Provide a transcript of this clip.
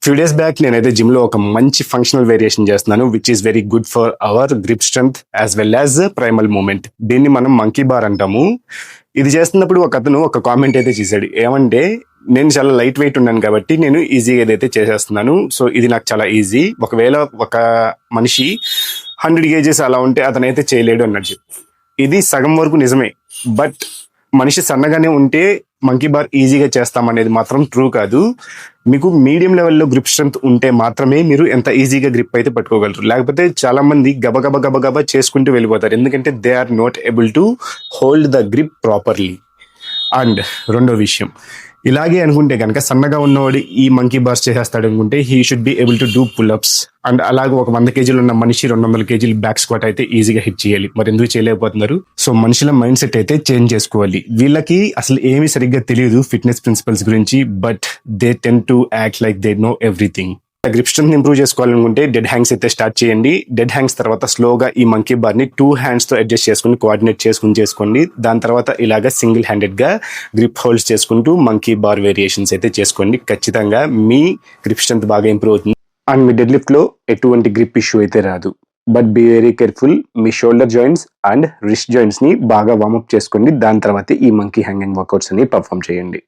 Few days back నేనైతే gym లో ఒక మంచి ఫంక్షనల్ వేరియేషన్ చేస్తున్నాను which is very good for our grip strength as well as primal movement. దీన్ని మనం మంకీ బార్ అంటాము. ఇది చేస్తున్నప్పుడు ఒక అతను ఒక కామెంట్ అయితే చేశాడు. ఏమంటే, నేను చాలా లైట్ వెయిట్ ఉన్నాను కాబట్టి నేను ఈజీగా ఏదైతే చేసేస్తున్నాను. సో ఇది నాకు చాలా ఈజీ. ఒకవేళ ఒక మనిషి 100 kgs అలా ఉంటే అతనైతే చేయలేడు అన్నట్టు. ఇది సగం వరకు నిజమే. బట్ మనిషి సన్నగానే ఉంటే మంకీ బార్ ఈజీగా చేస్తామనేది మాత్రం ట్రూ కాదు. మీకు మీడియం లెవెల్లో గ్రిప్ స్ట్రెంత్ ఉంటే మాత్రమే మీరు ఎంత ఈజీగా గ్రిప్ అయితే పట్టుకోగలరు. లేకపోతే చాలా మంది గబగబా చేసుకుంటూ వెళ్ళిపోతారు. ఎందుకంటే they are not able to hold the grip properly. And రెండో విషయం, ఇలాగే అనుకుంటే కనుక సన్నగా ఉన్నవాడు ఈ మంకీ బార్స్ చేసేస్తాడు అనుకుంటే he should be able to do pull-ups. And అలాగే ఒక 100 kg ఉన్న మనిషి 200 kg బ్యాక్ స్క్వాట్ అయితే ఈజీగా హిట్ చేయాలి. మరి ఎందుకు చేయలేకపోతున్నారు? సో మనుషుల మైండ్ సెట్ అయితే చేంజ్ చేసుకోవాలి. వీళ్ళకి అసలు ఏమీ సరిగ్గా తెలియదు ఫిట్నెస్ ప్రిన్సిపల్స్ గురించి. But they ten to act like they know everything. Grip strength improve చేసుకోవాలనుకుంటే డెడ్ హ్యాంగ్స్ అయితే స్టార్ట్ చేయండి. డెడ్ హ్యాంగ్స్ తర్వాత స్లోగా ఈ మంకీ బార్ ని 2 hands తో అడ్జస్ట్ చేసుకుని కోఆర్డినేట్ చేసుకోండి. దాని తర్వాత ఇలాగా సింగిల్ హ్యాండెడ్ గా గ్రిప్ హోల్డ్స్ చేసుకుంటూ మంకీ బార్ వేరియేషన్స్ అయితే చేసుకోండి. ఖచ్చితంగా మీ గ్రిప్ స్ట్రెంత్ బాగా ఇంప్రూవ్ అవుతుంది. అండ్ మీ డెడ్ లిఫ్ట్ లో ఎటువంటి గ్రిప్ ఇష్యూ అయితే రాదు. But be very careful. మీ shoulder joints and wrist joints ని బాగా వార్మప్ చేసుకోండి. దాని తర్వాత ఈ మంకీ హ్యాంగింగ్ వర్కౌట్స్ అని పర్ఫామ్ చేయండి.